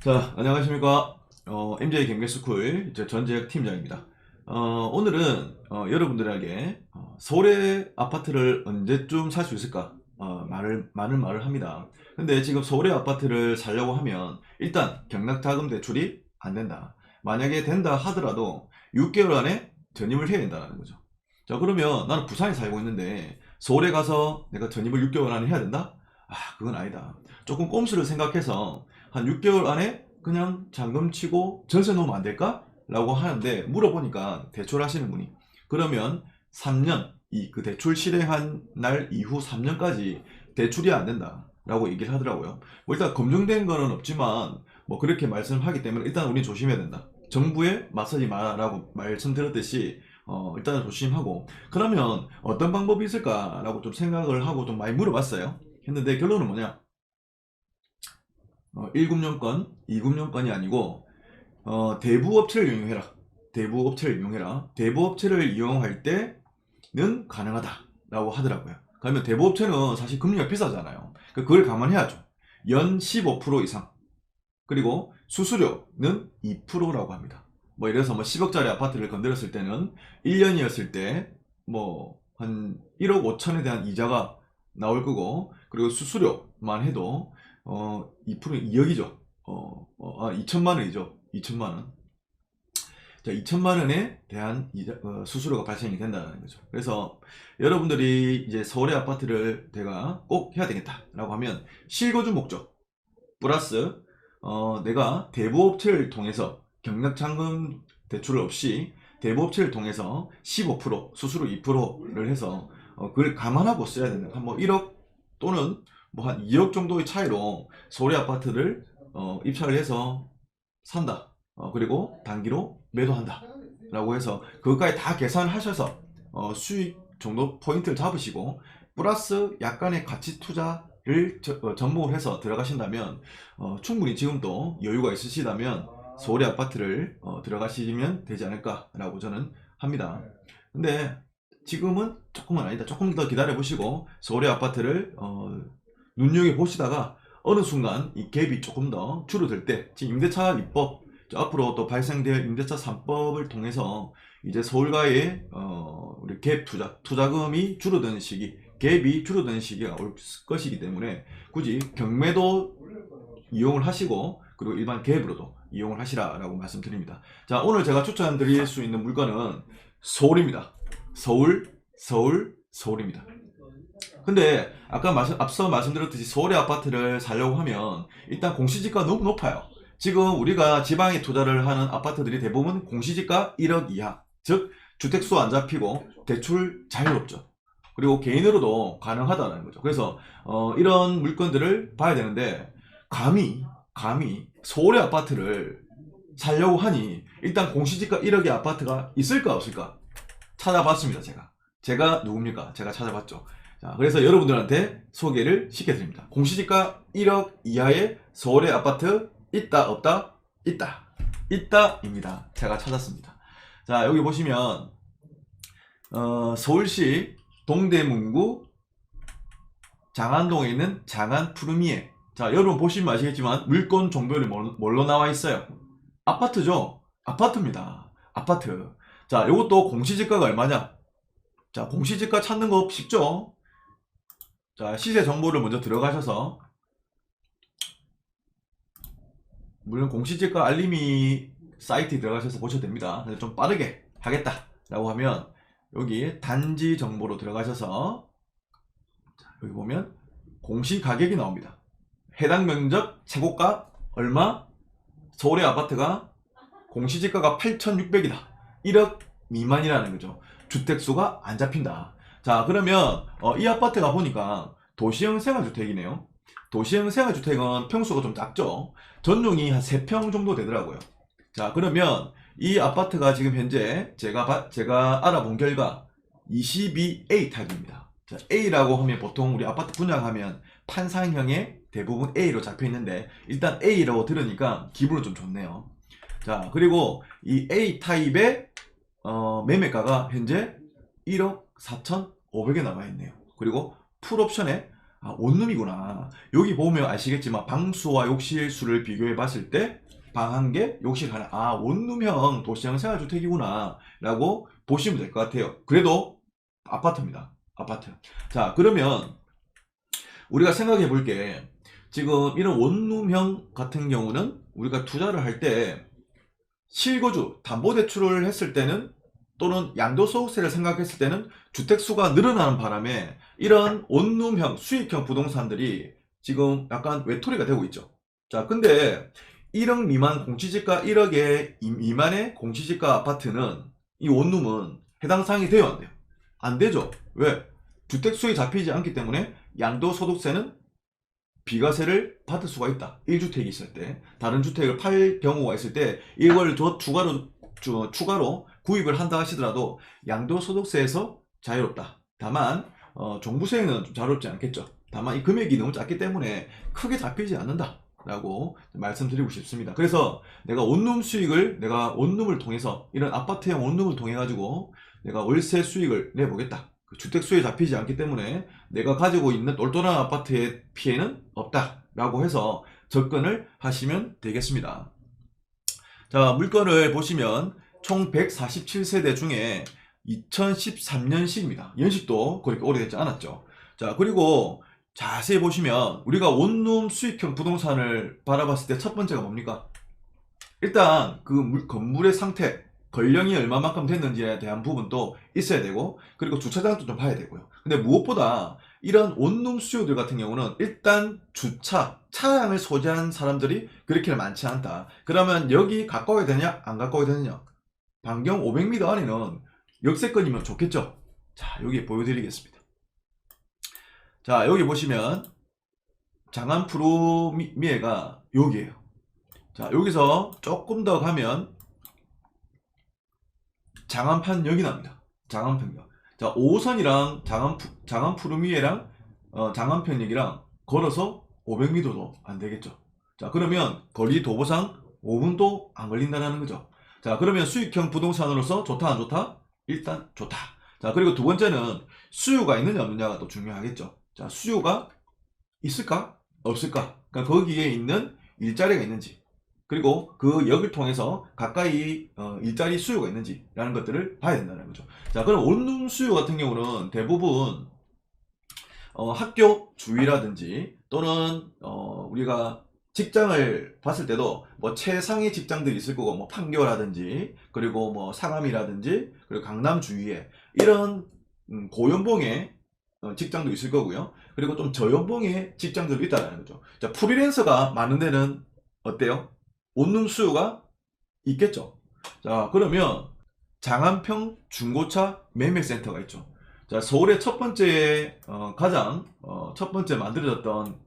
자, 안녕하십니까. MJ 경매스쿨 전재혁 팀장입니다. 오늘은 여러분들에게 서울의 아파트를 언제쯤 살 수 있을까? 많은 말을 합니다. 근데 지금 서울의 아파트를 사려고 하면 일단 경락자금 대출이 안 된다. 만약에 된다 하더라도 6개월 안에 전입을 해야 된다는 거죠. 자, 그러면 나는 부산에 살고 있는데 서울에 가서 내가 전입을 6개월 안에 해야 된다? 그건 아니다. 조금 꼼수를 생각해서 한 6개월 안에 그냥 잔금 치고 전세 놓으면 안 될까? 라고 하는데 물어보니까 대출하시는 분이 그러면 3년 그 대출 실행한 날 이후 3년까지 대출이 안 된다 라고 얘기를 하더라고요. 뭐 일단 검증된 거는 없지만 뭐 그렇게 말씀하기 때문에 일단 우린 조심해야 된다. 정부에 맞서지 마라고 말씀드렸듯이 일단은 조심하고 그러면 어떤 방법이 있을까 라고 좀 생각을 하고 좀 많이 물어봤어요. 했는데 결론은 뭐냐, 1금융권, 2금융권이 아니고 대부업체를 이용해라. 대부업체를 이용해라. 대부업체를 이용할 때는 가능하다 라고 하더라고요. 그러면 대부업체는 사실 금리가 비싸잖아요. 그걸 감안해야죠. 연 15% 이상, 그리고 수수료는 2%라고 합니다. 뭐 이래서 뭐 10억짜리 아파트를 건드렸을 때는 1년이었을 때 뭐 한 1억 5천에 대한 이자가 나올 거고, 그리고 수수료만 해도 2% 2억이죠. 2천만 원이죠. 2천만 원. 자, 2천만 원에 대한 수수료가 발생이 된다는 거죠. 그래서 여러분들이 이제 서울의 아파트를 내가 꼭 해야 되겠다라고 하면 실거주 목적 플러스 내가 대부업체를 통해서 경락자금 대출을 없이 대부업체를 통해서 15% 수수료 2%를 해서 그걸 감안하고 써야 되는 한 뭐 1억 또는 뭐 한 2억 정도의 차이로 서울의 아파트를 입찰을 해서 산다. 그리고 단기로 매도한다 라고 해서 그것까지 다 계산하셔서 수익 정도 포인트를 잡으시고 플러스 약간의 가치 투자를 접목을 해서 들어가신다면 충분히 지금도 여유가 있으시다면 서울의 아파트를 들어가시면 되지 않을까 라고 저는 합니다. 근데 지금은 조금은 아니다. 조금 더 기다려 보시고 서울의 아파트를 눈여겨보시다가 어느 순간 이 갭이 조금 더 줄어들 때, 지금 임대차 입법 앞으로 또 발생될 임대차 3법을 통해서 이제 서울과의 우리 갭 투자금이 줄어드는 시기, 갭이 줄어드는 시기가 올 것이기 때문에 굳이 경매도 이용을 하시고 그리고 일반 갭으로도 이용을 하시라라고 말씀드립니다. 자, 오늘 제가 추천드릴 수 있는 물건은 서울입니다. 서울입니다. 근데 아까 앞서 말씀드렸듯이 서울의 아파트를 사려고 하면 일단 공시지가가 너무 높아요. 지금 우리가 지방에 투자를 하는 아파트들이 대부분 공시지가 1억 이하, 즉 주택수 안 잡히고 대출 자유롭죠. 그리고 개인으로도 가능하다는 거죠. 그래서 이런 물건들을 봐야 되는데 감히 서울의 아파트를 사려고 하니 일단 공시지가 1억의 아파트가 있을까 없을까 찾아봤습니다. 제가 누굽니까? 제가 찾아봤죠. 자, 그래서 여러분들한테 소개를 시켜드립니다. 공시지가 1억 이하의 서울의 아파트 있다 없다? 있다입니다. 제가 찾았습니다. 자, 여기 보시면 서울시 동대문구 장안동에 있는 장안 푸르미에, 자, 여러분 보시면 아시겠지만 물건 종별이 뭘로 나와 있어요? 아파트죠. 아파트입니다. 아파트. 자, 이것도 공시지가가 얼마냐? 자, 공시지가 찾는 거 쉽죠? 자, 시세 정보를 먼저 들어가셔서, 물론 공시지가 알림이 사이트에 들어가셔서 보셔도 됩니다. 근데 좀 빠르게 하겠다 라고 하면 여기 단지 정보로 들어가셔서 여기 보면 공시 가격이 나옵니다. 해당 면적 최고가 얼마? 서울의 아파트가 공시지가가 8,600이다. 1억 미만이라는 거죠. 주택수가 안 잡힌다. 자, 그러면 이 아파트가 보니까 도시형 생활주택이네요. 도시형 생활주택은 평수가 좀 작죠. 전용이 한 3평 정도 되더라고요. 자, 그러면 이 아파트가 지금 현재 제가 알아본 결과 22A 타입입니다. 자, A라고 하면 보통 우리 아파트 분양하면 판상형에 대부분 A로 잡혀 있는데 일단 A라고 들으니까 기분은 좀 좋네요. 자, 그리고 이 A 타입의 매매가가 현재 1억 4,500에 나와 있네요. 그리고 풀옵션에 아, 원룸이구나. 여기 보면 아시겠지만 방수와 욕실수를 비교해 봤을 때 방 한 개, 욕실 하나. 아, 원룸형 도시형 생활주택이구나 라고 보시면 될 것 같아요. 그래도 아파트입니다. 아파트. 자, 그러면 우리가 생각해 볼 게, 지금 이런 원룸형 같은 경우는 우리가 투자를 할 때 실거주, 담보대출을 했을 때는, 또는 양도소득세를 생각했을 때는 주택수가 늘어나는 바람에 이런 원룸형 수익형 부동산들이 지금 약간 외톨이가 되고 있죠. 자, 근데 1억 미만 공시지가 1억에 미만의 공시지가 아파트는, 이 원룸은 해당 사항이 돼요, 안 돼요? 안 되죠. 왜? 주택수에 잡히지 않기 때문에 양도소득세는 비과세를 받을 수가 있다. 1주택이 있을 때. 다른 주택을 팔 경우가 있을 때 이걸 추가로 구입을 한다 하시더라도 양도소득세에서 자유롭다. 다만 종부세는 좀 자유롭지 않겠죠. 다만 이 금액이 너무 작기 때문에 크게 잡히지 않는다 라고 말씀드리고 싶습니다. 그래서 내가 원룸 수익을, 내가 원룸을 통해서, 이런 아파트형 원룸을 통해 가지고 내가 월세 수익을 내보겠다. 주택수에 잡히지 않기 때문에 내가 가지고 있는 똘똘한 아파트의 피해는 없다 라고 해서 접근을 하시면 되겠습니다. 자, 물건을 보시면 총 147세대 중에 2013년식입니다. 연식도 그렇게 오래되지 않았죠. 자, 그리고 자세히 보시면 우리가 원룸 수익형 부동산을 바라봤을 때 첫 번째가 뭡니까? 일단 그 건물의 상태, 권령이 얼마만큼 됐는지에 대한 부분도 있어야 되고, 그리고 주차장도 좀 봐야 되고요. 근데 무엇보다 이런 원룸 수요들 같은 경우는 일단 차량을 소지한 사람들이 그렇게 많지 않다. 그러면 여기 가까워야 되냐, 안 가까워야 되느냐? 반경 500m 안에는 역세권이면 좋겠죠. 자, 여기 보여드리겠습니다. 자, 여기 보시면 장안 푸르미에가 여기에요. 자, 여기서 조금 더 가면 장안편역이 납니다. 장안편역. 자, 5호선이랑 장안 푸르미에랑 장안편역이랑 걸어서 500m도 안 되겠죠. 자, 그러면 거리 도보상 5분도 안 걸린다는 거죠. 자, 그러면 수익형 부동산으로서 좋다, 안 좋다? 일단 좋다. 자, 그리고 두 번째는 수요가 있느냐 없느냐가 또 중요하겠죠. 자, 수요가 있을까? 없을까? 그러니까 거기에 있는 일자리가 있는지, 그리고 그 역을 통해서 가까이 일자리 수요가 있는지 라는 것들을 봐야 된다는 거죠. 자, 그럼 원룸 수요 같은 경우는 대부분 학교 주위라든지, 또는 우리가 직장을 봤을 때도 뭐 최상의 직장들이 있을 거고, 뭐 판교라든지, 그리고 뭐 상암이라든지, 그리고 강남 주위에 이런 고연봉의 직장도 있을 거고요. 그리고 좀 저연봉의 직장들도 있다는 거죠. 자, 프리랜서가 많은 데는 어때요? 원룸 수요가 있겠죠. 자, 그러면 장안평 중고차 매매센터가 있죠. 자, 서울의 첫 번째 가장 첫 번째 만들어졌던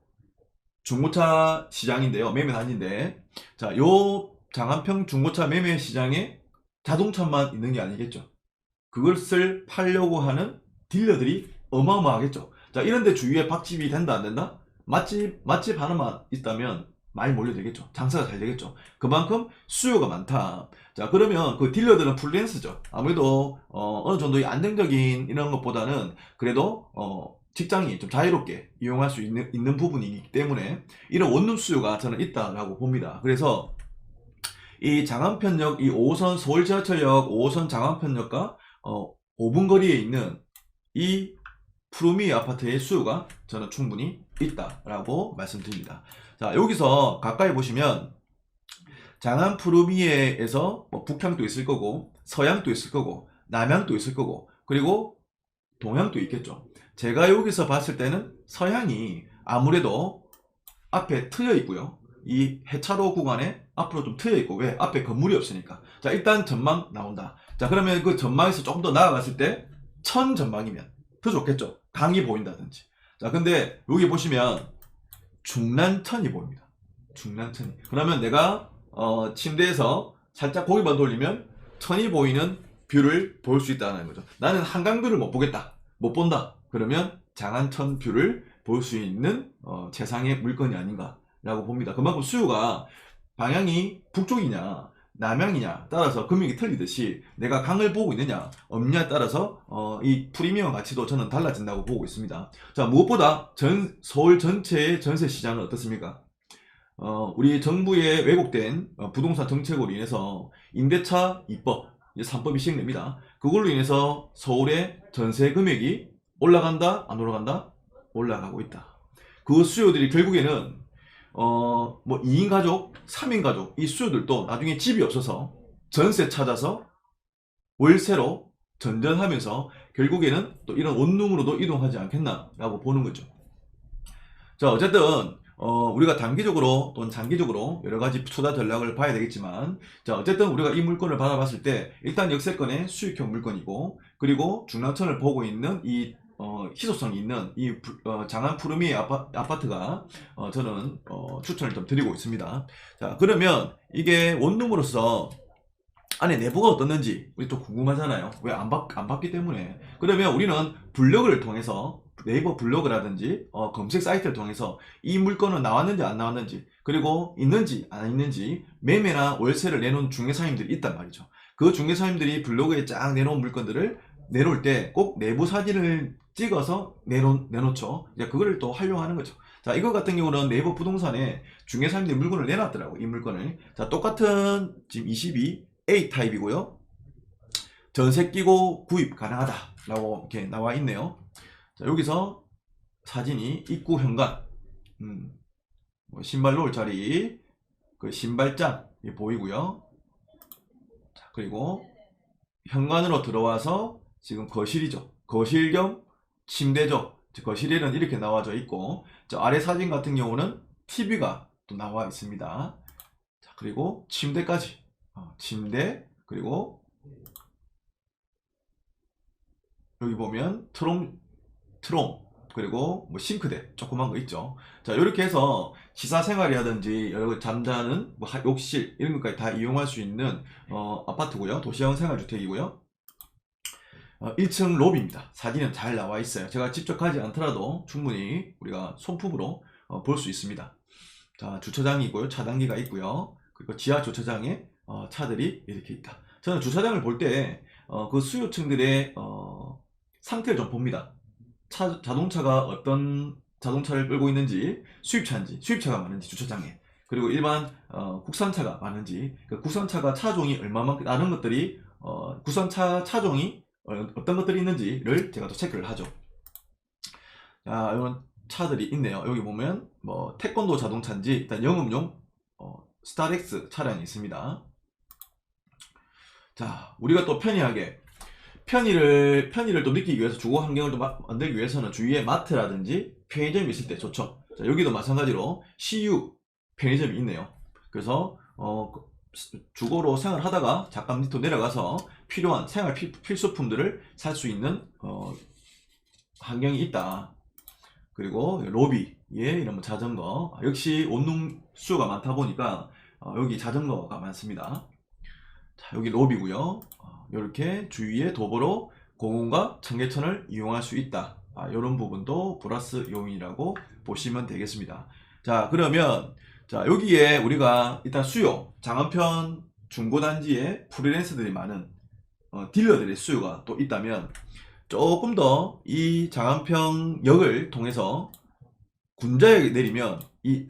중고차 시장인데요. 매매 단지인데, 자, 요 장안평 중고차 매매 시장에 자동차만 있는 게 아니겠죠. 그것을 팔려고 하는 딜러들이 어마어마하겠죠. 자, 이런데 주위에 밥집이 된다 안 된다? 맛집 하나만 있다면 많이 몰려되겠죠. 장사가 잘 되겠죠. 그만큼 수요가 많다. 자, 그러면 그 딜러들은 프리랜서죠. 아무래도 어느 정도의 안정적인 이런 것보다는 그래도 직장이 좀 자유롭게 이용할 수 있는 부분이기 때문에 이런 원룸 수요가 저는 있다라고 봅니다. 그래서 이 장안편역, 이 5호선 서울지하철역 5호선 장안편역과 5분 거리에 있는 이 푸르미 아파트의 수요가 저는 충분히 있다라고 말씀드립니다. 자, 여기서 가까이 보시면 장안 푸르미에에서 뭐 북향도 있을 거고, 서향도 있을 거고, 남향도 있을 거고, 그리고 동향도 있겠죠. 제가 여기서 봤을 때는 서향이 아무래도 앞에 트여 있고요. 이 해차로 구간에 앞으로 좀 트여 있고, 왜? 앞에 건물이 없으니까. 자, 일단 전망 나온다. 자, 그러면 그 전망에서 조금 더 나아갔을 때 천 전망이면 더 좋겠죠. 강이 보인다든지. 자, 근데 여기 보시면 중랑천이 보입니다. 중랑천이. 그러면 내가 침대에서 살짝 고개만 돌리면 천이 보이는 뷰를 볼 수 있다는 거죠. 나는 한강뷰를 못 보겠다, 못 본다, 그러면 장안천 뷰를 볼 수 있는 최상의 물건이 아닌가 라고 봅니다. 그만큼 수요가 방향이 북쪽이냐 남양이냐 따라서 금액이 틀리듯이 내가 강을 보고 있느냐 없느냐에 따라서 이 프리미엄 가치도 저는 달라진다고 보고 있습니다. 자, 무엇보다 서울 전체의 전세 시장은 어떻습니까? 우리 정부의 왜곡된 부동산 정책으로 인해서 임대차 2법, 3법이 시행됩니다. 그걸로 인해서 서울의 전세 금액이 올라간다, 안 올라간다? 올라가고 있다. 그 수요들이 결국에는 뭐 2인 가족, 3인 가족 이 수요들도 나중에 집이 없어서 전세 찾아서 월세로 전전하면서 결국에는 또 이런 원룸으로도 이동하지 않겠나라고 보는 거죠. 자, 어쨌든 우리가 단기적으로 또는 장기적으로 여러 가지 투자 전략을 봐야 되겠지만, 자, 어쨌든 우리가 이 물건을 받아봤을 때 일단 역세권의 수익형 물건이고, 그리고 중랑천을 보고 있는 이 희소성이 있는 이 장안 푸르미의 아파트가 저는 추천을 좀 드리고 있습니다. 자, 그러면 이게 원룸으로서 안에 내부가 어떻는지 우리 또 궁금하잖아요. 왜 안 받기 때문에. 그러면 우리는 블로그를 통해서 네이버 블로그라든지 검색 사이트를 통해서 이 물건은 나왔는지 안 나왔는지, 그리고 있는지 안 있는지 매매나 월세를 내놓은 중개사님들이 있단 말이죠. 그 중개사님들이 블로그에 쫙 내놓은 물건들을 내놓을 때 꼭 내부 사진을 찍어서 내놓죠. 이제 그거를 또 활용하는 거죠. 자, 이거 같은 경우는 네이버 부동산에 중개사님들이 물건을 내놨더라고, 이 물건을. 자, 똑같은 지금 22A 타입이고요. 전세 끼고 구입 가능하다라고 이렇게 나와 있네요. 자, 여기서 사진이 입구 현관, 뭐 신발 놓을 자리, 그 신발장 보이고요. 자, 그리고 현관으로 들어와서 지금 거실이죠. 거실 겸 침대죠. 거실에는 이렇게 나와져 있고, 저 아래 사진 같은 경우는 TV가 또 나와 있습니다. 자, 그리고 침대까지, 침대, 그리고 여기 보면 트롬, 그리고 뭐 싱크대 조그만 거 있죠. 자, 이렇게 해서 시사생활이라든지 여러 잠자는 뭐 욕실 이런 것까지 다 이용할 수 있는 아파트고요. 도시형 생활주택이고요. 1층 로비입니다. 사진은 잘 나와 있어요. 제가 직접 가지 않더라도 충분히 우리가 손품으로 볼 수 있습니다. 자, 주차장이 있고요. 차단기가 있고요. 그리고 지하 주차장에 차들이 이렇게 있다. 저는 주차장을 볼 때 그 수요층들의 상태를 좀 봅니다. 자동차가 어떤 자동차를 끌고 있는지, 수입차인지, 수입차가 많은지 주차장에, 그리고 일반 국산차가 많은지, 그 국산차가 차종이 얼마만큼, 다른 것들이 국산차 차종이 어떤 것들이 있는지를 제가 또 체크를 하죠. 자, 이런 차들이 있네요. 여기 보면 뭐 태권도 자동차인지 일단 영업용 스타렉스 차량이 있습니다. 자, 우리가 또 편의를 또 느끼기 위해서, 주거 환경을 또 만들기 위해서는 주위에 마트라든지 편의점이 있을 때 좋죠. 자, 여기도 마찬가지로 CU 편의점이 있네요. 그래서 주거로 생활하다가 잠깐 밑으로 내려가서 필요한 생활 필수품들을 살 수 있는 환경이 있다. 그리고 로비에 이런 자전거, 역시 원룸 수요가 많다 보니까 여기 자전거가 많습니다. 자, 여기 로비고요. 이렇게 주위에 도보로 공원과 청계천을 이용할 수 있다. 이런 부분도 플러스 요인이라고 보시면 되겠습니다. 자, 그러면 자, 여기에 우리가 일단 수요, 장안편 중고단지에 프리랜서들이 많은 딜러들의 수요가 또 있다면, 조금 더 이 장안평역을 통해서 군자역에 내리면 이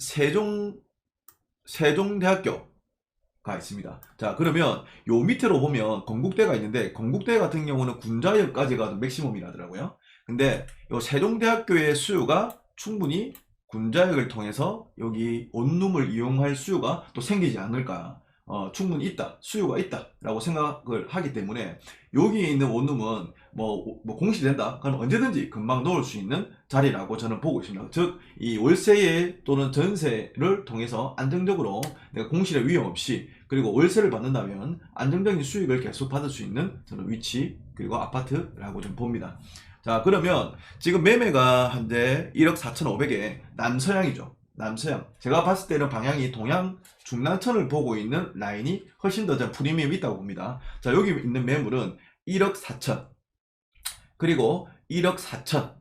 세종대학교가 있습니다. 자, 그러면 요 밑으로 보면 건국대가 있는데, 건국대 같은 경우는 군자역까지가 맥시멈이라더라고요. 근데 요 세종대학교의 수요가 충분히 군자역을 통해서 여기 원룸을 이용할 수요가 또 생기지 않을까, 충분히 있다, 수요가 있다 라고 생각을 하기 때문에, 여기에 있는 원룸은 뭐 공시된다 그럼 언제든지 금방 넣을 수 있는 자리라고 저는 보고 있습니다. 즉, 이 월세에 또는 전세를 통해서 안정적으로 내가 공실의 위험 없이, 그리고 월세를 받는다면 안정적인 수익을 계속 받을 수 있는 저는 위치, 그리고 아파트라고 좀 봅니다. 자, 그러면 지금 매매가 현재 1억 4,500에 남서향이죠. 남서향. 제가 봤을 때는 방향이 동양 중랑천을 보고 있는 라인이 훨씬 더 프리미엄이 있다고 봅니다. 자, 여기 있는 매물은 1억 4천, 그리고 1억 4천,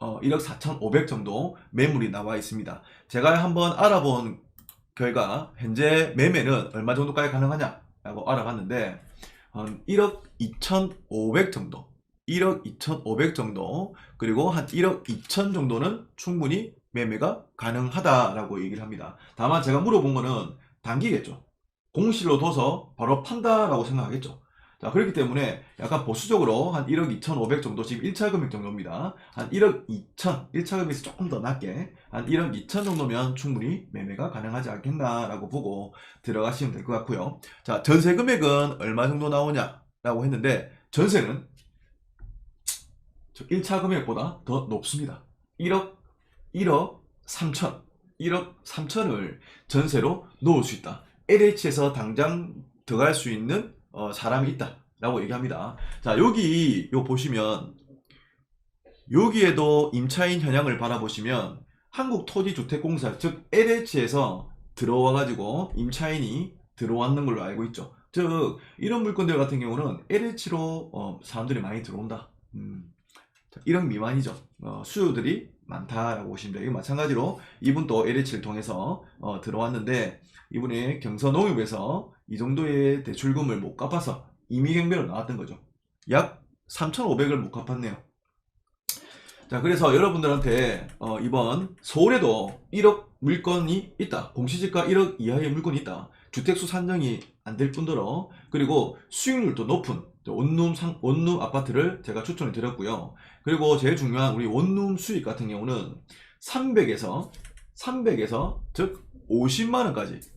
1억 4,500 정도 매물이 나와 있습니다. 제가 한번 알아본 결과 현재 매매는 얼마 정도까지 가능하냐? 라고 알아봤는데 한 1억 2,500 정도, 1억 2,500 정도, 그리고 한 1억 2천 정도는 충분히 매매가 가능하다라고 얘기를 합니다. 다만 제가 물어본 거는 단기겠죠. 공실로 둬서 바로 판다라고 생각하겠죠. 자, 그렇기 때문에 약간 보수적으로 한 1억 2,500 정도, 지금 1차 금액 정도입니다. 한 1억 2천, 1차 금액에서 조금 더 낮게 한 1억 2천 정도면 충분히 매매가 가능하지 않겠나라고 보고 들어가시면 될 것 같고요. 자, 전세 금액은 얼마 정도 나오냐라고 했는데, 전세는 1차 금액보다 더 높습니다. 1억 3천, 1억 3천을 전세로 놓을 수 있다. LH에서 당장 들어갈 수 있는 사람이 있다 라고 얘기합니다. 자, 여기 요 보시면 여기에도 임차인 현황을 바라보시면 한국토지주택공사, 즉 LH에서 들어와 가지고 임차인이 들어왔는 걸로 알고 있죠. 즉 이런 물건들 같은 경우는 LH로 사람들이 많이 들어온다. 1억 미만이죠. 수요들이 많다라고 보시면 돼요. 마찬가지로 이분도 LH를 통해서 들어왔는데, 이분이 경서농협에서 이 정도의 대출금을 못 갚아서 임의경매로 나왔던 거죠. 약 3,500을 못 갚았네요. 자, 그래서 여러분들한테 이번 서울에도 1억 물건이 있다. 공시지가 1억 이하의 물건이 있다. 주택수 산정이 안 될 뿐더러, 그리고 수익률도 높은 원룸 아파트를 제가 추천을 드렸고요. 그리고 제일 중요한 우리 원룸 수익 같은 경우는 300에서 즉 50만원까지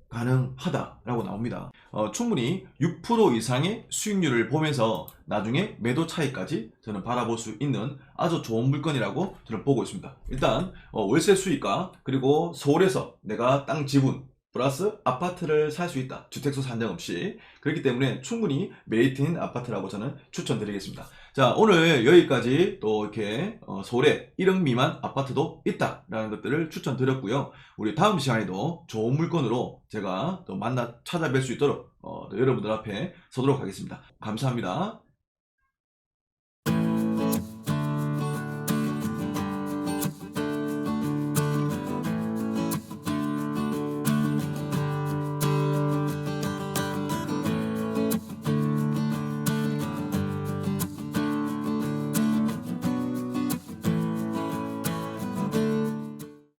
가능하다라고 나옵니다. 충분히 6% 이상의 수익률을 보면서 나중에 매도 차익까지 저는 바라볼 수 있는 아주 좋은 물건이라고 저는 보고 있습니다. 일단 월세 수익과 그리고 서울에서 내가 땅 지분 플러스 아파트를 살 수 있다. 주택수 산정 없이. 그렇기 때문에 충분히 메리트인 아파트라고 저는 추천드리겠습니다. 자, 오늘 여기까지 또 이렇게 서울에 1억 미만 아파트도 있다라는 것들을 추천드렸고요. 우리 다음 시간에도 좋은 물건으로 제가 또 찾아뵐 수 있도록 여러분들 앞에 서도록 하겠습니다. 감사합니다.